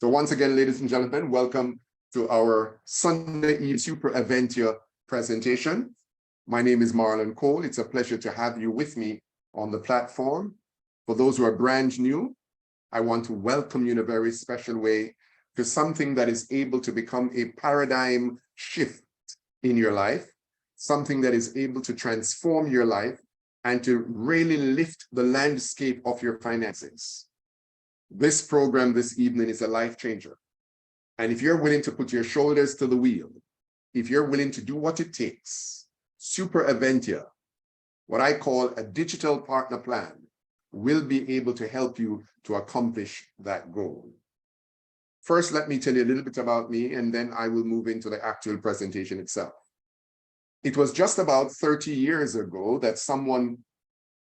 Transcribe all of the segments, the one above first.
So once again, ladies and gentlemen, welcome to our Sunday Eve SuperAventure presentation. My name is Marlon Cole. It's a pleasure to have you with me on the platform. For those who are brand new, I want to welcome you in a very special way to something that is able to become a paradigm shift in your life, something that is able to transform your life and to really lift the landscape of your finances. This program this evening is a life changer. And if you're willing to put your shoulders to the wheel, if you're willing to do what it takes, SuperAventure, what I call a digital partner plan, will be able to help you to accomplish that goal. First, let me tell you a little bit about me, and then I will move into the actual presentation itself. It was just about 30 years ago that someone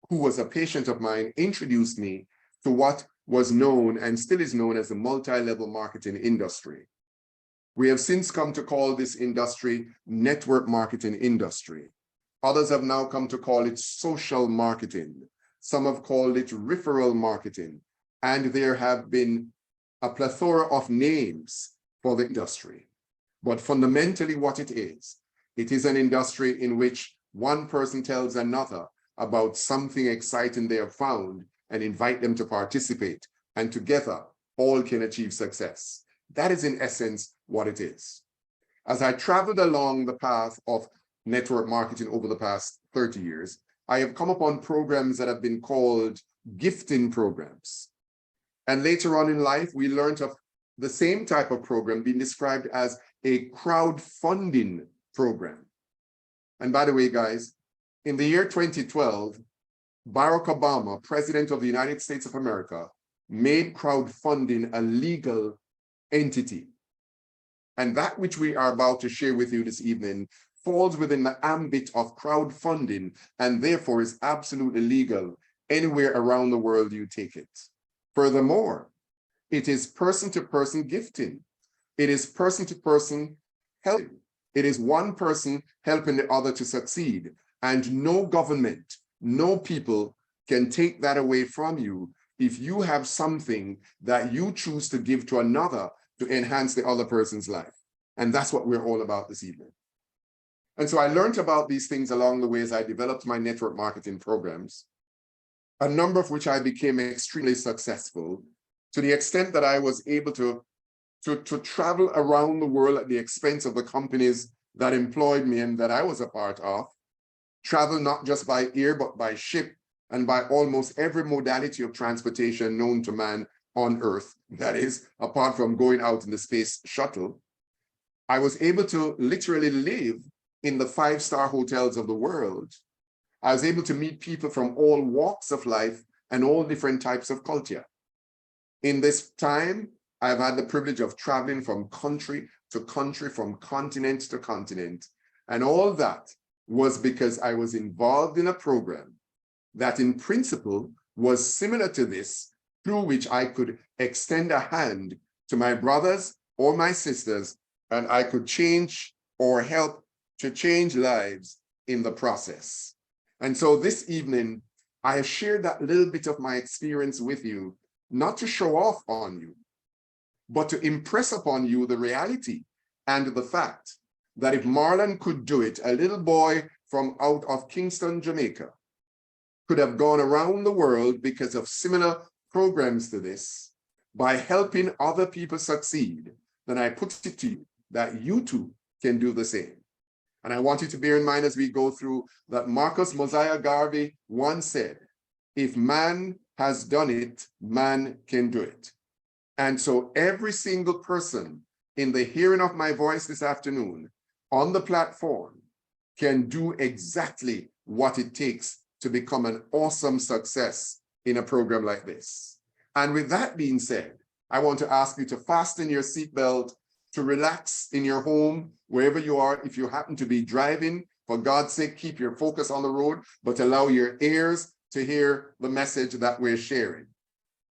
who was a patient of mine introduced me to what was known and still is known as the multi-level marketing industry. We have since come to call this industry network marketing industry. Others have now come to call it social marketing. Some have called it referral marketing. And there have been a plethora of names for the industry. But fundamentally what it is an industry in which one person tells another about something exciting they have found and invite them to participate, and together all can achieve success. That is in essence what it is. As I traveled along the path of network marketing over the past 30 years, I have come upon programs that have been called gifting programs. And later on in life, we learned of the same type of program being described as a crowdfunding program. And by the way, guys, in the year 2012, Barack Obama, President of the United States of America, made crowdfunding a legal entity. And that which we are about to share with you this evening falls within the ambit of crowdfunding and therefore is absolutely legal anywhere around the world you take it. Furthermore, it is person-to-person gifting. It is person-to-person helping. It is one person helping the other to succeed. And no government, no people can take that away from you if you have something that you choose to give to another to enhance the other person's life. And that's what we're all about this evening. And so I learned about these things along the way as I developed my network marketing programs, a number of which I became extremely successful to the extent that I was able to travel around the world at the expense of the companies that employed me and that I was a part of, travel not just by air, but by ship and by almost every modality of transportation known to man on Earth. That is, apart from going out in the space shuttle, I was able to literally live in the five-star hotels of the world. I was able to meet people from all walks of life and all different types of culture. In this time, I've had the privilege of traveling from country to country, from continent to continent. And all that was because I was involved in a program that in principle was similar to this, through which I could extend a hand to my brothers or my sisters, and I could change or help to change lives in the process. And so this evening, I have shared that little bit of my experience with you, not to show off on you, but to impress upon you the reality and the fact that if Marlon could do it, a little boy from out of Kingston, Jamaica, could have gone around the world because of similar programs to this, by helping other people succeed, then I put it to you that you too can do the same. And I want you to bear in mind as we go through that Marcus Mosiah Garvey once said, if man has done it, man can do it. And so every single person in the hearing of my voice this afternoon on the platform can do exactly what it takes to become an awesome success in a program like this. And with that being said, I want to ask you to fasten your seatbelt, to relax in your home, wherever you are. If you happen to be driving, for God's sake, keep your focus on the road, but allow your ears to hear the message that we're sharing.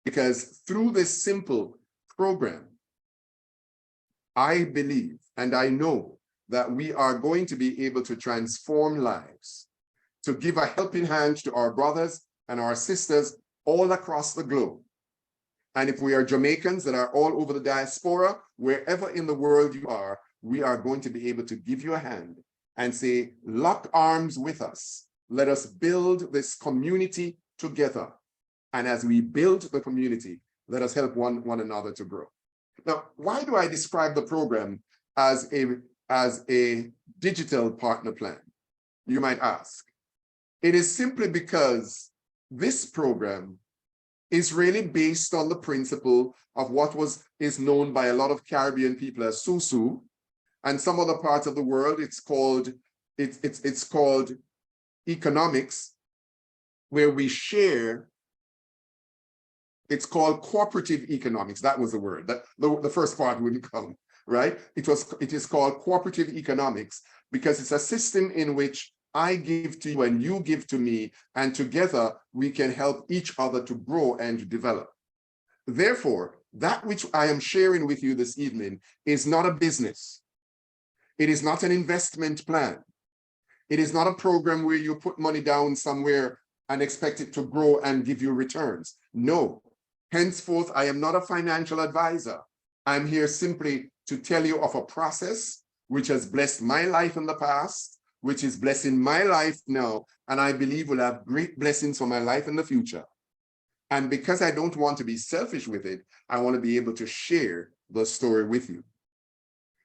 Because through this simple program, I believe and I know that we are going to be able to transform lives, to give a helping hand to our brothers and our sisters all across the globe. And if we are Jamaicans that are all over the diaspora, wherever in the world you are, we are going to be able to give you a hand and say, lock arms with us. Let us build this community together. And as we build the community, let us help one another to grow. Now, why do I describe the program as a digital partner plan? You might ask. It is simply because this program is really based on the principle of what is known by a lot of Caribbean people as SUSU, and some other parts of the world it's called economics, where we share. It's called cooperative economics. That was the word. That the first part wouldn't come, right? It is called cooperative economics because it's a system in which I give to you and you give to me, and together we can help each other to grow and to develop. Therefore, that which I am sharing with you this evening is not a business. It is not an investment plan. It is not a program where you put money down somewhere and expect it to grow and give you returns. No. Henceforth, I am not a financial advisor. I'm here simply to tell you of a process which has blessed my life in the past, which is blessing my life now, and I believe will have great blessings for my life in the future. And because I don't want to be selfish with it, I want to be able to share the story with you.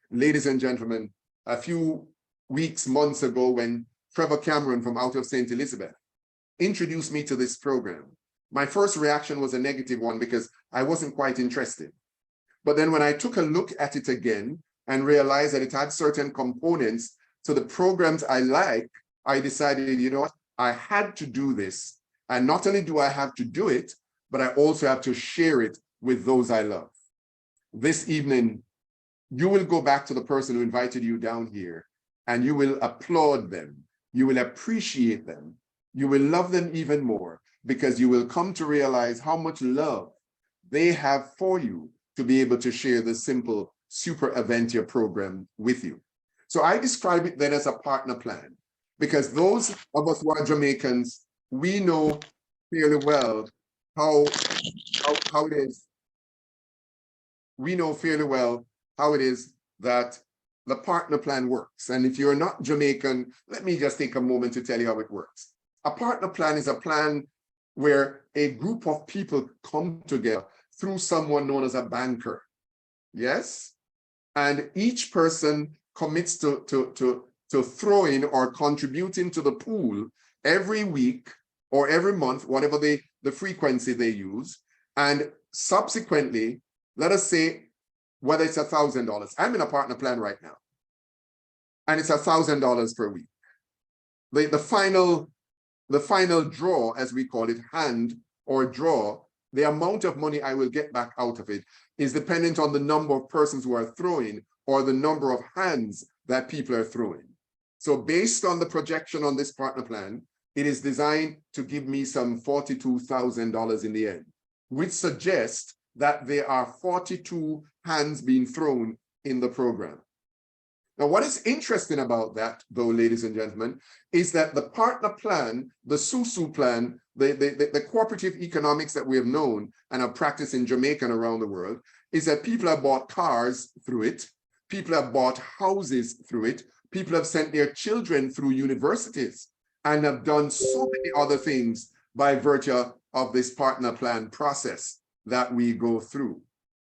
Ladies and gentlemen, a few weeks, months ago, when Trevor Cameron from out of St. Elizabeth introduced me to this program, my first reaction was a negative one because I wasn't quite interested. But then when I took a look at it again and realized that it had certain components to the programs I like, I decided, you know what, I had to do this. And not only do I have to do it, but I also have to share it with those I love. This evening, you will go back to the person who invited you down here and you will applaud them. You will appreciate them. You will love them even more because you will come to realize how much love they have for you to be able to share the simple SuperAventure program with you. So I describe it then as a partner plan because those of us who are Jamaicans, we know fairly well how it is. We know fairly well how it is that the partner plan works. And if you're not Jamaican, let me just take a moment to tell you how it works. A partner plan is a plan where a group of people come together through someone known as a banker. Yes? And each person commits to throwing or contributing to the pool every week or every month, whatever the frequency they use. And subsequently, let us say, whether it's $1,000. I'm in a partner plan right now. And it's $1,000 per week. The final draw, as we call it, hand or draw, the amount of money I will get back out of it is dependent on the number of persons who are throwing or the number of hands that people are throwing. So based on the projection on this partner plan, it is designed to give me some $42,000 in the end, which suggests that there are 42 hands being thrown in the program. Now, what is interesting about that, though, ladies and gentlemen, is that the partner plan, the SUSU plan, the cooperative economics that we have known and have practiced in Jamaica and around the world, is that people have bought cars through it, people have bought houses through it, people have sent their children through universities and have done so many other things by virtue of this partner plan process that we go through.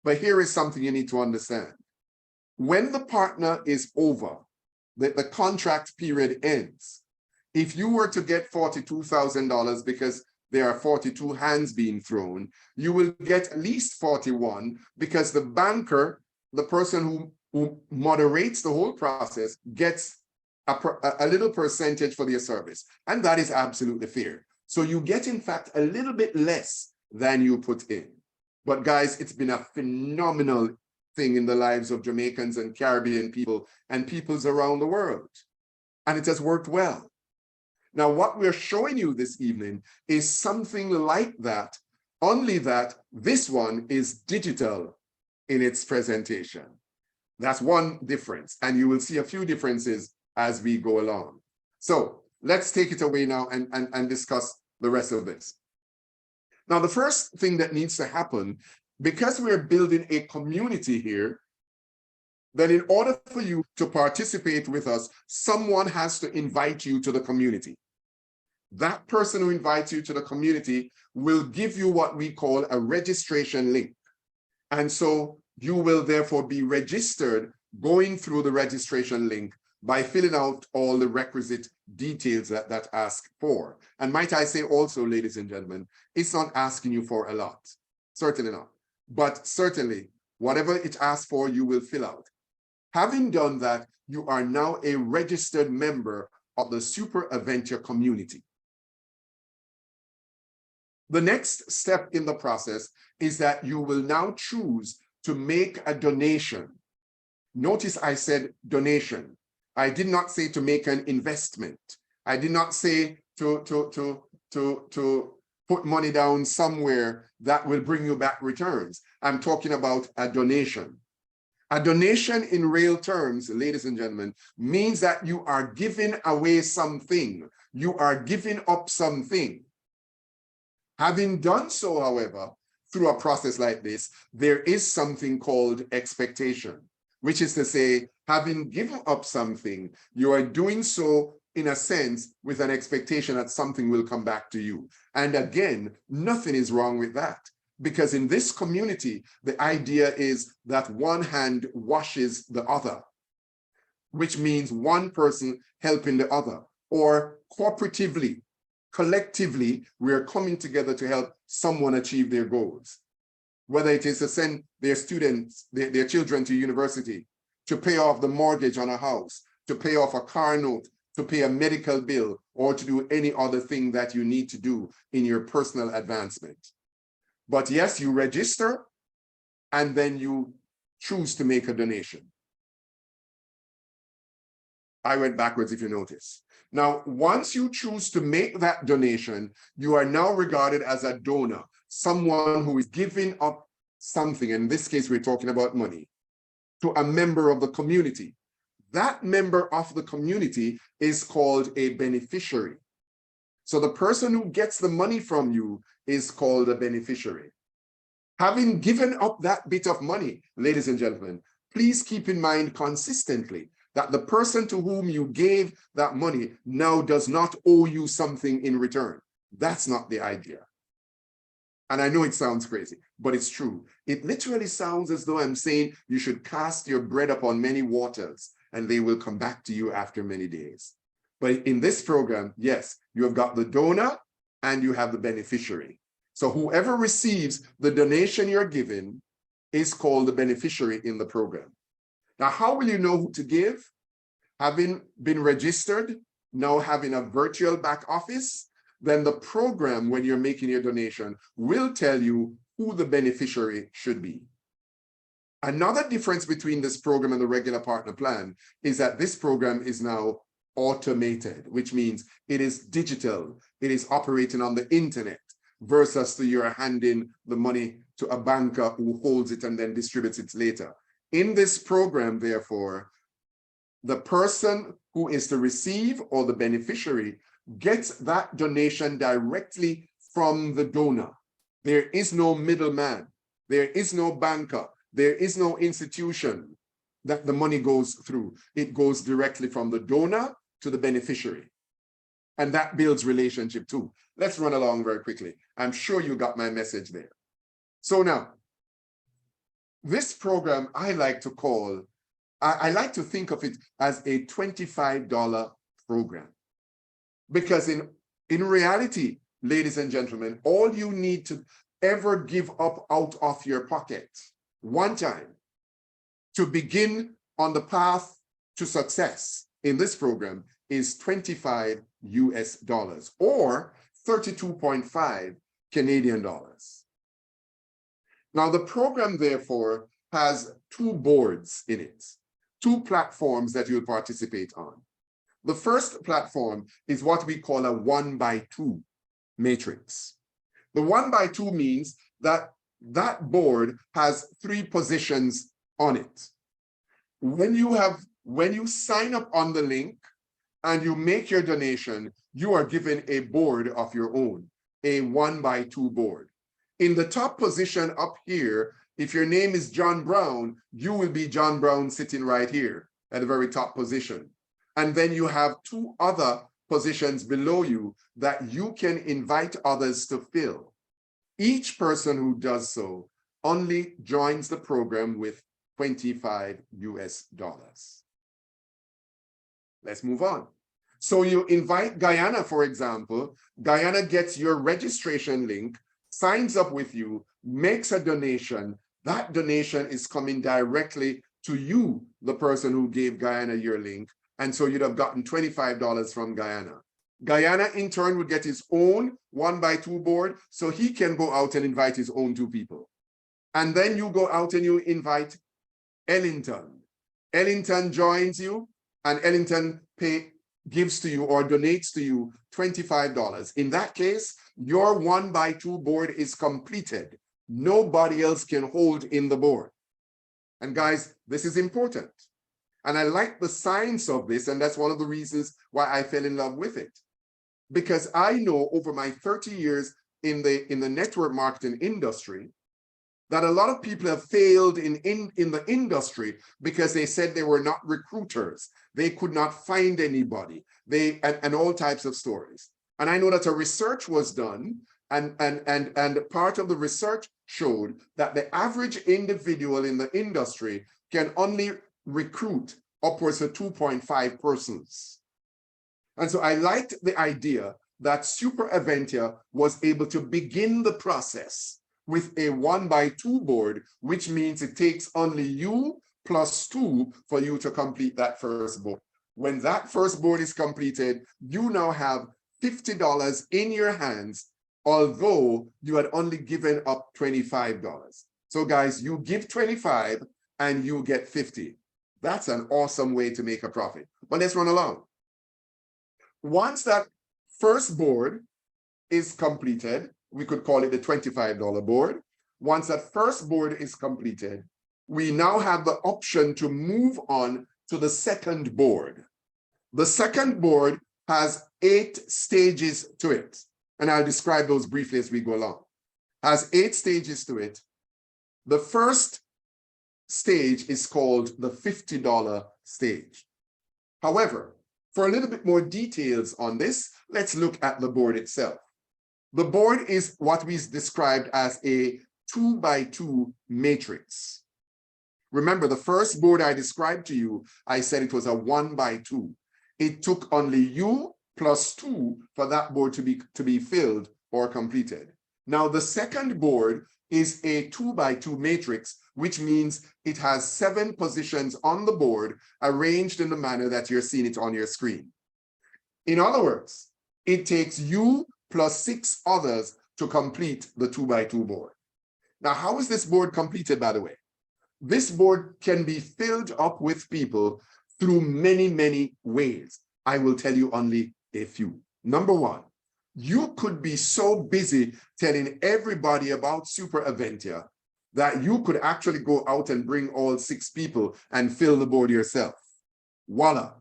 But here is something you need to understand. When the partner is over, the contract period ends. If you were to get $42,000 because there are 42 hands being thrown, you will get at least 41 because the banker, the person who moderates the whole process, gets a little percentage for their service. And that is absolutely fair. So you get, in fact, a little bit less than you put in. But guys, it's been a phenomenal thing in the lives of Jamaicans and Caribbean people and peoples around the world. And it has worked well. Now, what we're showing you this evening is something like that, only that this one is digital in its presentation. That's one difference. And you will see a few differences as we go along. So let's take it away now and discuss the rest of this. Now, the first thing that needs to happen Because we're building a community here, then in order for you to participate with us, someone has to invite you to the community. That person who invites you to the community will give you what we call a registration link. And so you will therefore be registered going through the registration link by filling out all the requisite details that ask for. And might I say also, ladies and gentlemen, it's not asking you for a lot, certainly not. But certainly, whatever it asks for, you will fill out. Having done that, you are now a registered member of the SuperAventure community. The next step in the process is that you will now choose to make a donation. Notice I said donation. I did not say to make an investment. I did not say to put money down somewhere that will bring you back returns. I'm talking about a donation. A donation in real terms, ladies and gentlemen, means that you are giving away something. You are giving up something. Having done so, however, through a process like this, there is something called expectation, which is to say, having given up something, you are doing so in a sense with an expectation that something will come back to you. And again, nothing is wrong with that. Because in this community, the idea is that one hand washes the other, which means one person helping the other, or cooperatively, collectively, we are coming together to help someone achieve their goals. Whether it is to send their students, their children to university, to pay off the mortgage on a house, to pay off a car note, to pay a medical bill, or to do any other thing that you need to do in your personal advancement. But yes, you register, and then you choose to make a donation. I went backwards if you notice. Now, once you choose to make that donation, you are now regarded as a donor, someone who is giving up something. In this case, we're talking about money, to a member of the community. That member of the community is called a beneficiary. So the person who gets the money from you is called a beneficiary. Having given up that bit of money, ladies and gentlemen, please keep in mind consistently that the person to whom you gave that money now does not owe you something in return. That's not the idea. And I know it sounds crazy, but it's true. It literally sounds as though I'm saying you should cast your bread upon many waters and they will come back to you after many days. But in this program, yes, you have got the donor and you have the beneficiary. So whoever receives the donation you're giving is called the beneficiary in the program. Now, how will you know who to give? Having been registered, now having a virtual back office, then the program, when you're making your donation, will tell you who the beneficiary should be. Another difference between this program and the regular partner plan is that this program is now automated, which means it is digital, it is operating on the internet, versus you're handing the money to a banker who holds it and then distributes it later. In this program, therefore, the person who is to receive or the beneficiary gets that donation directly from the donor. There is no middleman. There is no banker. There is no institution that the money goes through. It goes directly from the donor to the beneficiary. And that builds relationship too. Let's run along very quickly. I'm sure you got my message there. So now, this program I like to call, I like to think of it as a $25 program. Because in reality, ladies and gentlemen, all you need to ever give up out of your pocket one time to begin on the path to success in this program is $25 US or 32.5 Canadian dollars. Now, the program, therefore, has two boards in it, two platforms that you'll participate on. The first platform is what we call a 1x2 matrix. The 1x2 means that that board has 3 positions on it. When you sign up on the link and you make your donation, you are given a board of your own, a 1x2 board. In the top position up here, if your name is John Brown, you will be John Brown sitting right here at the very top position. And then you have two other positions below you that you can invite others to fill. Each person who does so only joins the program with $25 US. Let's move on. So you invite Guyana, for example. Guyana gets your registration link, signs up with you, makes a donation. That donation is coming directly to you, the person who gave Guyana your link. And so you'd have gotten $25 from Guyana. Guyana, in turn, would get his own 1x2 board, so he can go out and invite his own 2 people. And then you go out and you invite Ellington. Ellington joins you, and Ellington gives to you or donates to you $25. In that case, your 1x2 board is completed. Nobody else can hold in the board. And guys, this is important. And I like the science of this, and that's one of the reasons why I fell in love with it. Because I know over my 30 years in the network marketing industry, that a lot of people have failed in the industry because they said they were not recruiters. They could not find anybody, and all types of stories. And I know that a research was done, and part of the research showed that the average individual in the industry can only recruit upwards of 2.5 persons. And so I liked the idea that SuperAventure was able to begin the process with a 1x2 board, which means it takes only you plus 2 for you to complete that first board. When that first board is completed, you now have $50 in your hands, although you had only given up $25. So guys, you give 25 and you get 50. That's an awesome way to make a profit. But let's run along. Once that first board is completed, we could call it the $25 board. Once that first board is completed, we now have the option to move on to the second board. The second board has 8 stages to it, and I'll describe those briefly as we go along. Has 8 stages to it. The first stage is called the $50 stage. However, for a little bit more details on this, let's look at the board itself. The board is what we described as a 2x2 matrix. Remember, the first board I described to you, I said it was a 1x2. It took only you plus 2 for that board to be filled or completed. Now, the second board is a 2x2 matrix, which means it has 7 positions on the board arranged in the manner that you're seeing it on your screen. In other words, it takes you plus 6 others to complete the 2x2 board. Now, how is this board completed, by the way? This board can be filled up with people through many, many ways. I will tell you only a few. Number 1, you could be so busy telling everybody about SuperAventure that you could actually go out and bring all 6 people and fill the board yourself. Voila,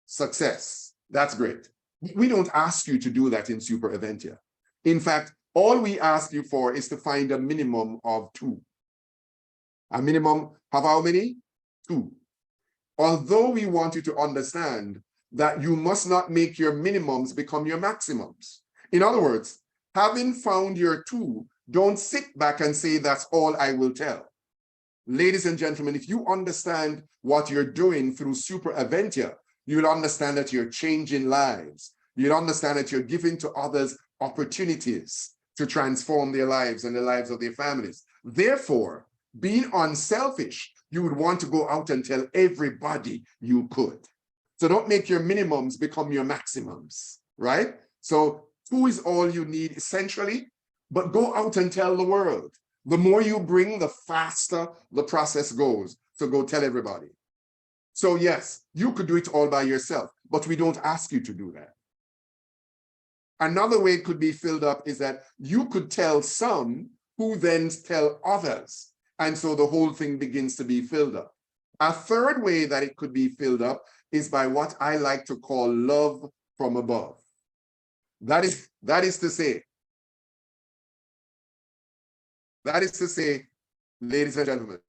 success. That's great. We don't ask you to do that in SuperAventure. In fact, all we ask you for is to find a minimum of 2. A minimum of how many? 2. Although we want you to understand that you must not make your minimums become your maximums. In other words, having found your 2, don't sit back and say, that's all I will tell. Ladies and gentlemen, if you understand what you're doing through SuperAventure, you'll understand that you're changing lives. You'll understand that you're giving to others opportunities to transform their lives and the lives of their families. Therefore, being unselfish, you would want to go out and tell everybody you could. So don't make your minimums become your maximums, right? So 2 is all you need essentially, but go out and tell the world. The more you bring, the faster the process goes. So go tell everybody. So yes, you could do it all by yourself, but we don't ask you to do that. Another way it could be filled up is that you could tell some who then tell others. And so the whole thing begins to be filled up. A third way that it could be filled up is by what I like to call love from above. That is to say, That is to say, ladies and gentlemen,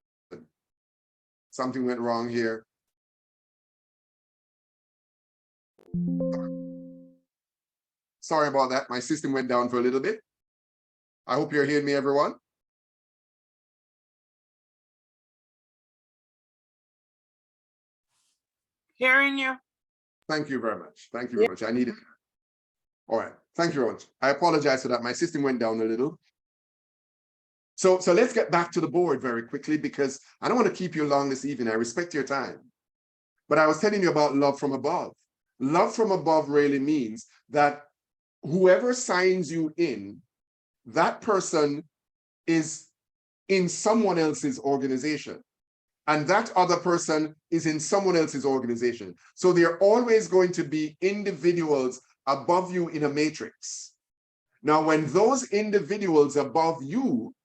something went wrong here. Sorry about that. My system went down for a little bit. I hope you're hearing me, everyone. Hearing you. Thank you very much. Thank you very much. I needed. All right. Thank you very much. I apologize for that. My system went down a little. So let's get back to the board very quickly, because I don't want to keep you long this evening. I respect your time. But I was telling you about love from above. Love from above really means that whoever signs you in, that person is in someone else's organization. And that other person is in someone else's organization. So they're always going to be individuals above you in a matrix. Now, when those individuals above you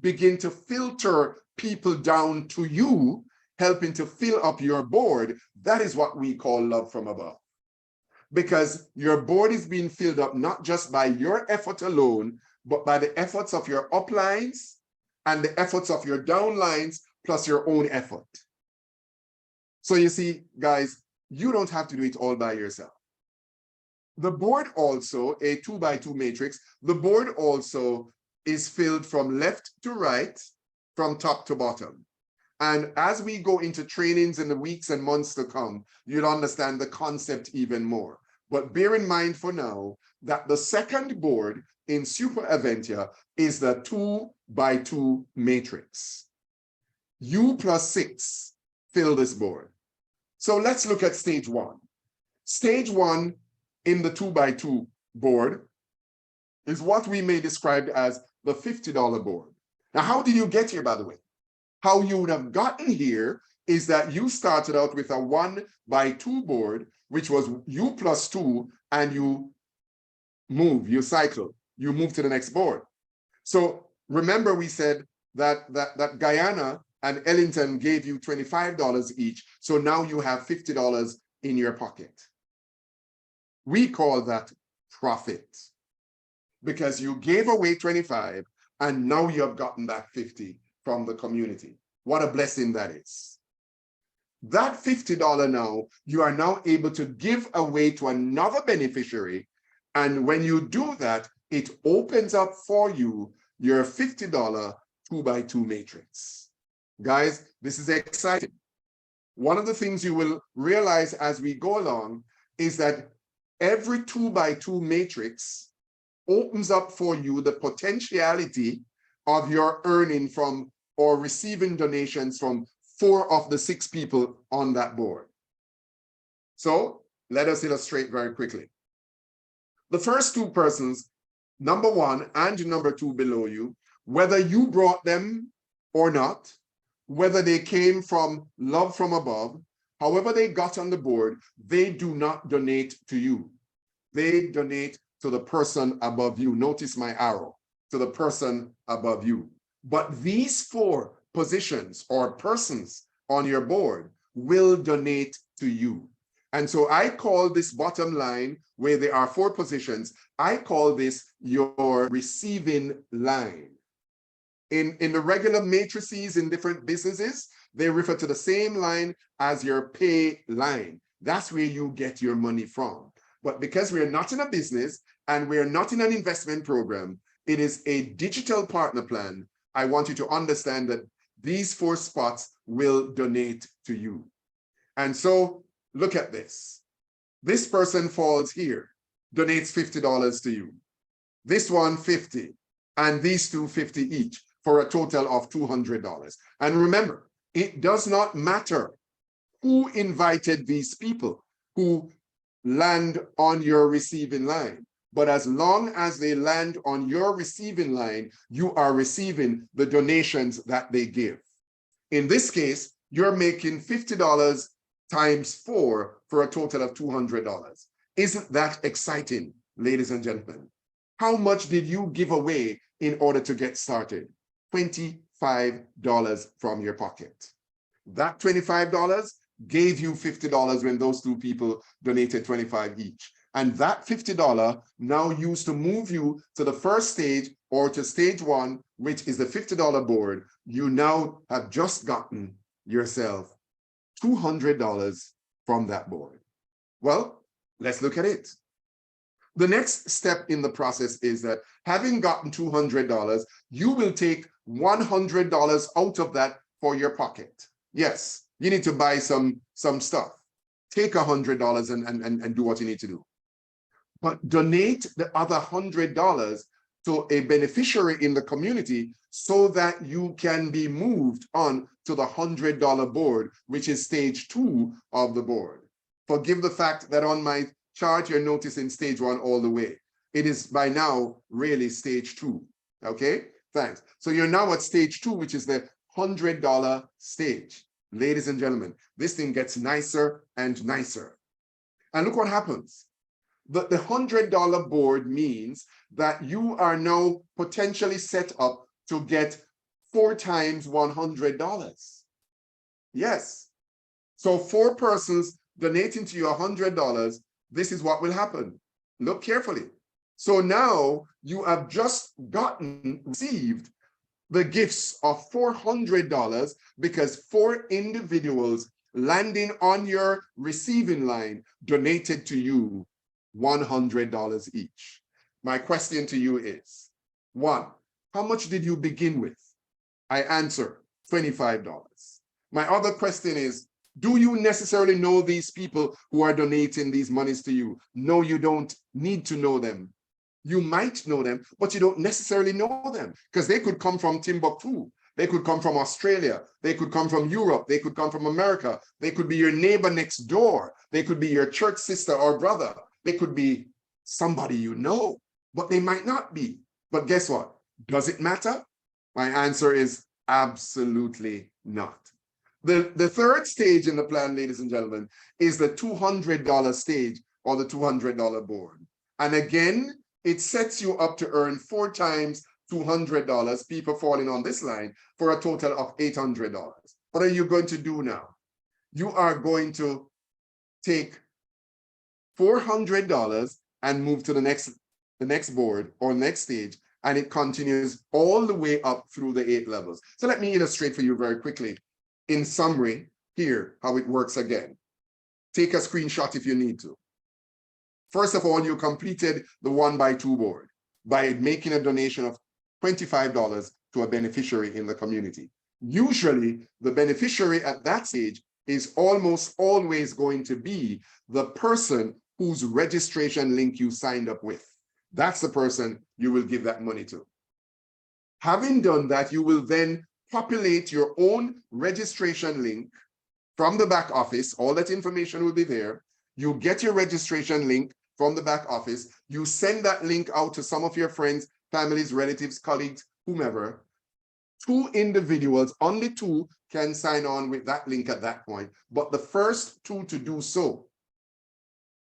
begin to filter people down to you, helping to fill up your board, that is what we call love from above. Because your board is being filled up not just by your effort alone, but by the efforts of your uplines and the efforts of your downlines, plus your own effort. So you see, guys, you don't have to do it all by yourself. The board also, a 2x2 matrix, the board also is filled from left to right, from top to bottom. And as we go into trainings in the weeks and months to come, you'll understand the concept even more. But bear in mind for now that the second board in SuperAventure is the 2x2 matrix. U plus 6 fill this board. So let's look at stage 1. Stage 1 in the 2x2 board is what we may describe as the $50 board. Now, how did you get here, by the way? How you would have gotten here is that you started out with a 1x2 board, which was U plus 2, and you move, you cycle, you move to the next board. So remember, we said that Guyana and Ellington gave you $25 each. So now you have $50 in your pocket. We call that profit, because you gave away 25 and now you have gotten back 50 from the community. What a blessing that is. That $50 now, you are now able to give away to another beneficiary. And when you do that, it opens up for you your $50 2x2 matrix. Guys, this is exciting. One of the things you will realize as we go along is that every 2x2 matrix opens up for you the potentiality of your earning from or receiving donations from 4 of the 6 people on that board. So let us illustrate very quickly. The first 2 persons, number 1 and number 2 below you, whether you brought them or not, whether they came from love from above, however they got on the board, they do not donate to you. They donate to the person above you. Notice my arrow, to the person above you. But these 4 positions or persons on your board will donate to you. And so I call this bottom line, where there are 4 positions, I call this your receiving line. In the regular matrices in different businesses, they refer to the same line as your pay line. That's where you get your money from. But because we're not in a business and we're not in an investment program, it is a digital partner plan. I want you to understand that these 4 spots will donate to you. And so look at this. This person falls here, donates $50 to you. This one, 50, and these 2, 50 each, for a total of $200. And remember, it does not matter who invited these people who land on your receiving line. But as long as they land on your receiving line, you are receiving the donations that they give. In this case, you're making $50 times 4 for a total of $200. Isn't that exciting, ladies and gentlemen? How much did you give away in order to get started? $25 from your pocket. That $25 gave you $50 when those 2 people donated 25 each. And that $50 now used to move you to the first stage or to stage one, which is the $50 board, you now have just gotten yourself $200 from that board. Well, let's look at it. The next step in the process is that having gotten $200, you will take $100 out of that for your pocket. Yes, you need to buy some stuff. Take $100 and do what you need to do. But donate the other $100 to a beneficiary in the community so that you can be moved on to the $100 board, which is stage 2 of the board. Forgive the fact that on my chart, you're noticing stage 1 all the way. It is by now really stage 2. Okay, thanks. So you're now at stage 2, which is the $100 stage. Ladies and gentlemen, this thing gets nicer and nicer. And look what happens. The $100 board means that you are now potentially set up to get 4 times $100. Yes. So 4 persons donating to you $100, this is what will happen. Look carefully. So now you have just received the gifts of $400 because 4 individuals landing on your receiving line donated to you $100 each. My question to you is, 1, how much did you begin with? I answer, $25. My other question is, do you necessarily know these people who are donating these monies to you? No, you don't need to know them. You might know them, but you don't necessarily know them because they could come from Timbuktu. They could come from Australia. They could come from Europe. They could come from America. They could be your neighbor next door. They could be your church sister or brother. They could be somebody you know, but they might not be. But guess what? Does it matter? My answer is absolutely not. The third stage in the plan, ladies and gentlemen, is the $200 stage or the $200 board. And again, it sets you up to earn 4 times $200, people falling on this line, for a total of $800. What are you going to do now? You are going to take $400 and move to the next board or next stage, and it continues all the way up through the 8 levels. So let me illustrate for you very quickly. In summary, here, how it works again. Take a screenshot if you need to. First of all, you completed the 1x2 board by making a donation of $25 to a beneficiary in the community. Usually, the beneficiary at that stage is almost always going to be the person whose registration link you signed up with. That's the person you will give that money to. Having done that, you will then populate your own registration link from the back office. All that information will be there. You get your registration link from the back office. You send that link out to some of your friends, families, relatives, colleagues, whomever. 2 individuals, only 2 can sign on with that link at that point. But the first 2 to do so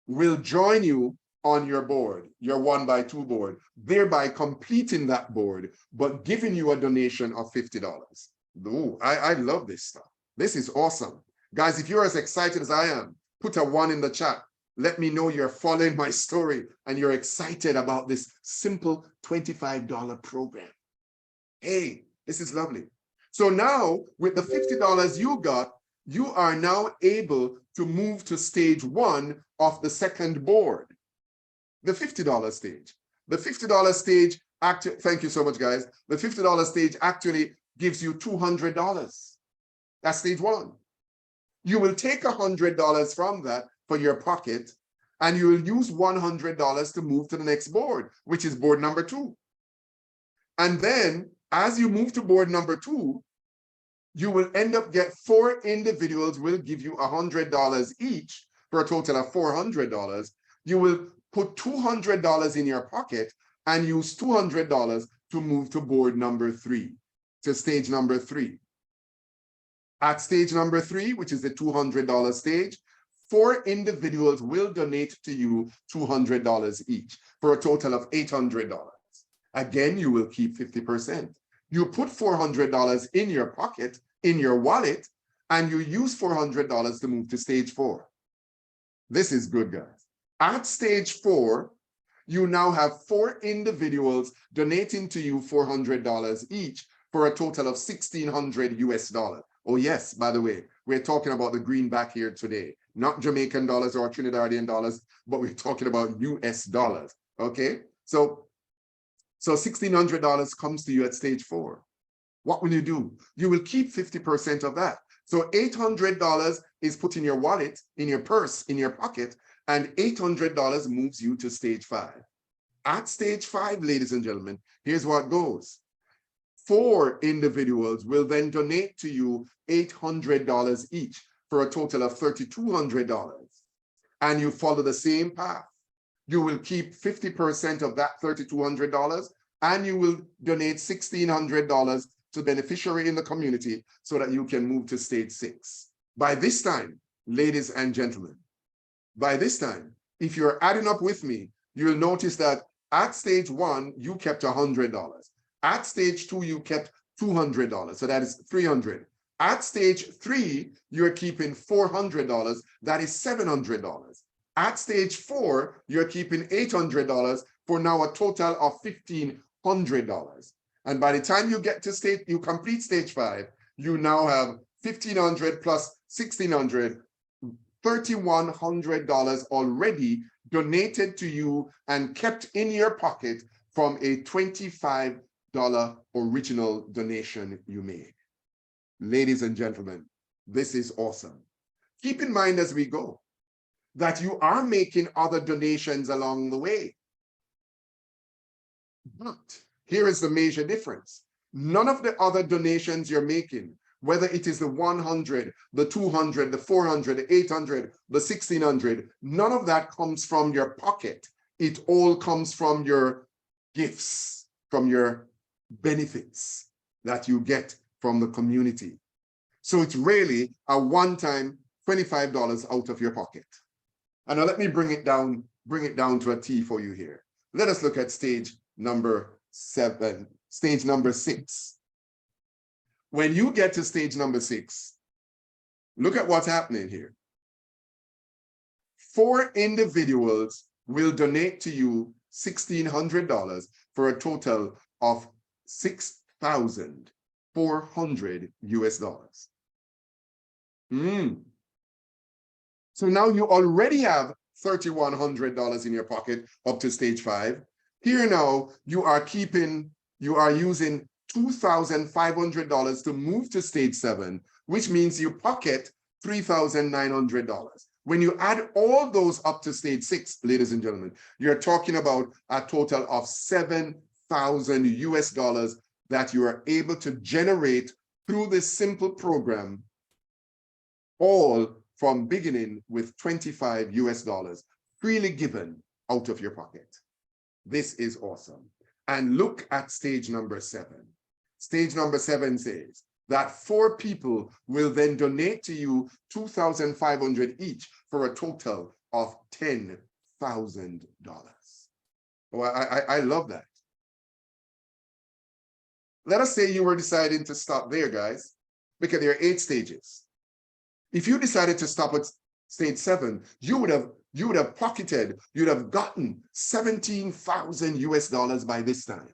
will join you on your board, your 1x2 board, thereby completing that board, but giving you a donation of $50. Ooh, I love this stuff. This is awesome. Guys, if you're as excited as I am, put a 1 in the chat. Let me know you're following my story and you're excited about this simple $25 program. Hey, this is lovely. So now with the $50 you got, you are now able to move to stage 1 of the second board, the $50 stage. The $50 stage, thank you so much, guys. The $50 stage actually gives you $200. That's stage 1. You will take $100 from that for your pocket, and you will use $100 to move to the next board, which is board number 2. And then as you move to board number 2, you will end up 4 individuals will give you $100 each for a total of $400. You will put $200 in your pocket and use $200 to move to board number 3, to stage number 3. At stage number 3, which is the $200 stage, 4 individuals will donate to you $200 each for a total of $800. Again, you will keep 50%. You put $400 in your pocket, in your wallet, and you use $400 to move to stage 4. This is good, guys. At stage 4, you now have 4 individuals donating to you $400 each for a total of $1,600 US. Oh yes, by the way, we're talking about the greenback here today, not Jamaican dollars or Trinidadian dollars, but we're talking about US dollars. Okay, so $1,600 comes to you at stage 4. What will you do? You will keep 50% of that. So $800 is put in your wallet, in your purse, in your pocket, and $800 moves you to stage 5. At stage 5, ladies and gentlemen, here's what goes. 4 individuals will then donate to you $800 each for a total of $3,200. And you follow the same path. You will keep 50% of that $3,200, and you will donate $1,600 to beneficiary in the community so that you can move to stage 6. By this time, ladies and gentlemen, by this time, if you're adding up with me, you'll notice that at stage 1, you kept $100. At stage 2, you kept $200. So that is $300. At stage 3, you're keeping $400. That is $700. At stage 4, you're keeping $800 for now a total of $1,500. And by the time you get to you complete stage 5, you now have $1,500 plus $1,600, $3,100 already donated to you and kept in your pocket from a $25 original donation you made. Ladies and gentlemen, this is awesome. Keep in mind as we go that you are making other donations along the way. But here is the major difference. None of the other donations you're making, whether it is the 100, the 200, the 400, the 800, the 1,600, none of that comes from your pocket. It all comes from your gifts, from your benefits that you get from the community. So it's really a one-time $25 out of your pocket. And now let me bring it down to a T for you here. Let us look at stage number 7, stage number 6. When you get to stage number 6, look at what's happening here. 4 individuals will donate to you $1,600 for a total of $6,400 US. So now you already have $3,100 in your pocket up to stage 5. Here now you are using $2,500 to move to stage 7, which means you pocket $3,900. When you add all those up to stage 6, ladies and gentlemen, you're talking about a total of $7,000 US that you are able to generate through this simple program, all from beginning with $25 US freely given out of your pocket. This is awesome. And look at stage number 7. Stage number 7 says that 4 people will then donate to you $2,500 each for a total of $10,000. Oh, I love that. Let us say you were deciding to stop there, guys, because there are 8 stages. If you decided to stop at stage 7, you would have pocketed, you'd have gotten $17,000 US by this time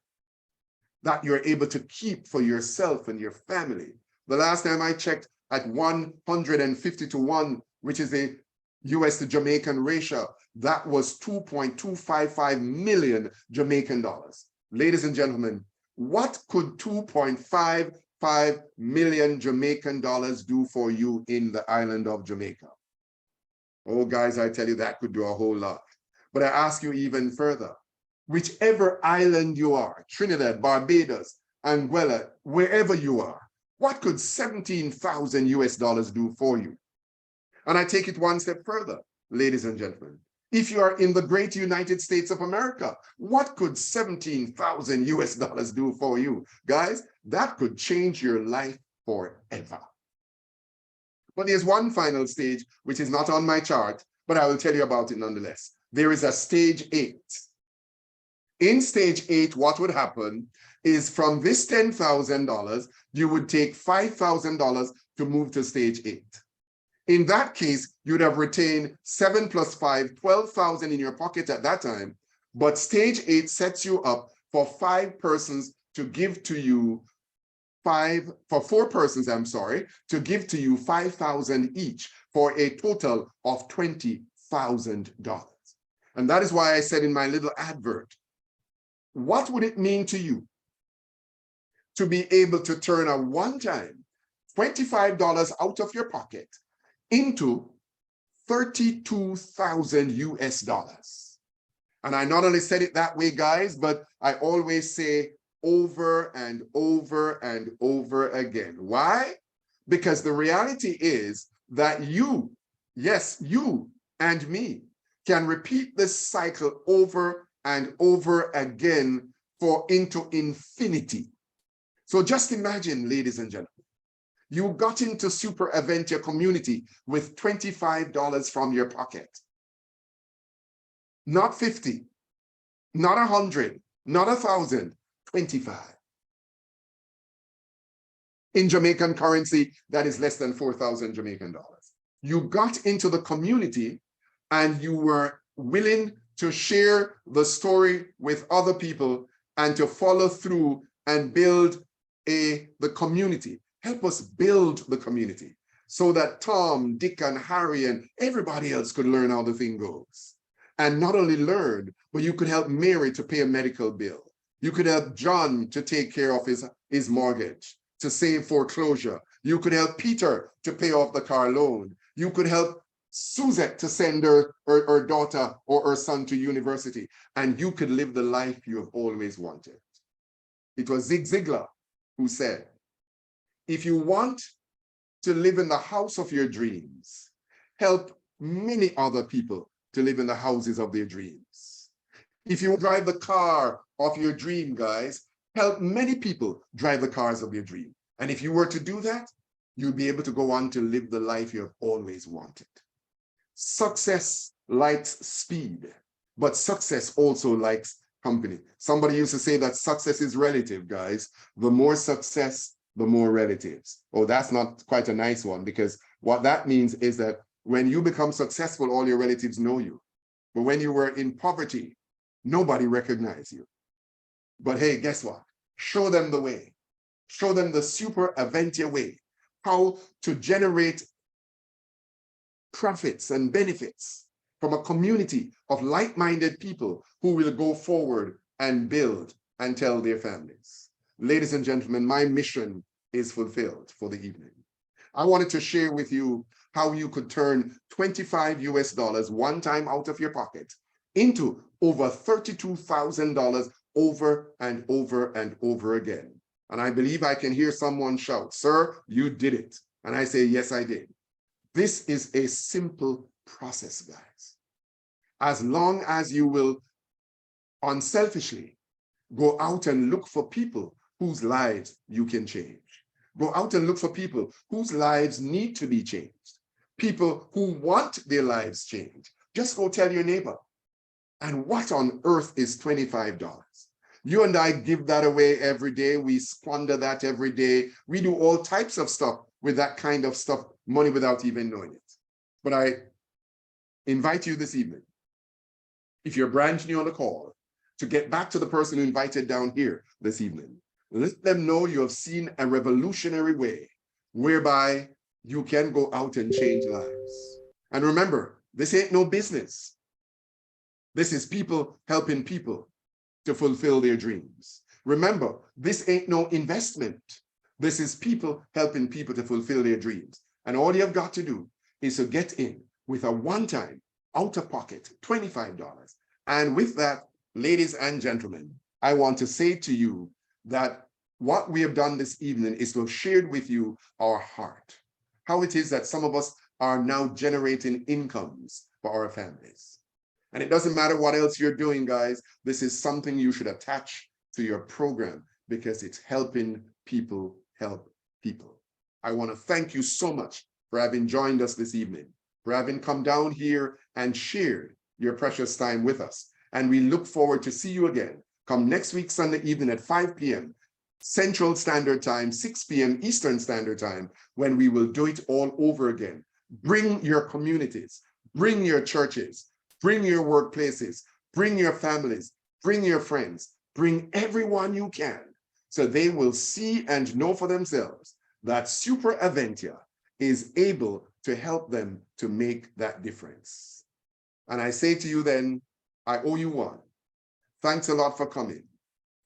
that you're able to keep for yourself and your family. The last time I checked, at 150 to 1, which is a US to Jamaican ratio, that was 2.255 million Jamaican dollars. Ladies and gentlemen, what could 2.55 million Jamaican dollars do for you in the island of Jamaica? Oh, guys, I tell you, that could do a whole lot. But I ask you even further, whichever island you are, Trinidad, Barbados, Anguilla, wherever you are, what could $17,000 US do for you? And I take it one step further, ladies and gentlemen. If you are in the great United States of America, what could $17,000 US do for you? Guys, that could change your life forever. But there's one final stage, which is not on my chart, but I will tell you about it nonetheless. There is a stage 8. In stage 8, what would happen is from this $10,000, you would take $5,000 to move to stage 8. In that case, you'd have retained 7 plus 5, 12,000 in your pocket at that time. But stage 8 sets you up for 5 persons to give to you for 4 persons, I'm sorry, to give to you 5,000 each for a total of $20,000. And that is why I said in my little advert, what would it mean to you to be able to turn a one-time $25 out of your pocket into 32,000 US dollars? And I not only said it that way, guys, but I always say over and over and over again. Why? Because the reality is that you, yes, you and me can repeat this cycle over and over again into infinity. So just imagine, ladies and gentlemen, you got into SuperAventure community with $25 from your pocket. Not 50, not 100, not 1,000, 25. In Jamaican currency, that is less than 4,000 Jamaican dollars. You got into the community and you were willing to share the story with other people and to follow through and build the community. Help us build the community so that Tom, Dick, and Harry and everybody else could learn how the thing goes. And not only learn, but you could help Mary to pay a medical bill. You could help John to take care of his mortgage, to save foreclosure. You could help Peter to pay off the car loan. You could help Suzette to send her daughter or her son to university. And you could live the life you have always wanted. It was Zig Ziglar who said, if you want to live in the house of your dreams, help many other people to live in the houses of their dreams. If you drive the car of your dream, guys, help many people drive the cars of your dream. And if you were to do that, you'll be able to go on to live the life you have always wanted. Success likes speed, but success also likes company. Somebody used to say that success is relative, guys. The more success, the more relatives. Oh, that's not quite a nice one, because what that means is that when you become successful, all your relatives know you. But when you were in poverty, nobody recognized you. But hey, guess what? Show them the way. Show them the SuperAventure way, how to generate profits and benefits from a community of like-minded people who will go forward and build and tell their families. Ladies and gentlemen, my mission is fulfilled for the evening. I wanted to share with you how you could turn 25 US dollars one time out of your pocket into over $32,000 over and over and over again. And I believe I can hear someone shout, sir, you did it. And I say, yes, I did. This is a simple process, guys. As long as you will unselfishly go out and look for people whose lives you can change. Go out and look for people whose lives need to be changed. People who want their lives changed. Just go tell your neighbor. And what on earth is $25? You and I give that away every day. We squander that every day. We do all types of stuff with that kind of stuff, money without even knowing it. But I invite you this evening, if you're brand new on the call, to get back to the person who invited down here this evening. Let them know you have seen a revolutionary way whereby you can go out and change lives. And remember, this ain't no business. This is people helping people to fulfill their dreams. Remember, this ain't no investment. This is people helping people to fulfill their dreams. And all you've got to do is to get in with a one-time, out-of-pocket $25. And with that, ladies and gentlemen, I want to say to you that what we have done this evening is to have shared with you our heart, how it is that some of us are now generating incomes for our families. And it doesn't matter what else you're doing, guys. This is something you should attach to your program because it's helping people help people. I want to thank you so much for having joined us this evening, for having come down here and shared your precious time with us. And we look forward to see you again come next week, Sunday evening at 5 p.m. Central Standard Time, 6 p.m. Eastern Standard Time, when we will do it all over again. Bring your communities, bring your churches, bring your workplaces, bring your families, bring your friends, bring everyone you can, so they will see and know for themselves that SuperAventure is able to help them to make that difference. And I say to you then, I owe you one. Thanks a lot for coming.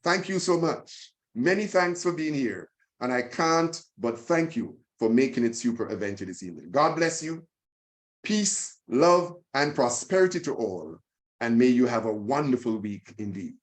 Thank you so much. Many thanks for being here. And I can't but thank you for making it SuperAventure this evening. God bless you. Peace, love, and prosperity to all. And may you have a wonderful week indeed.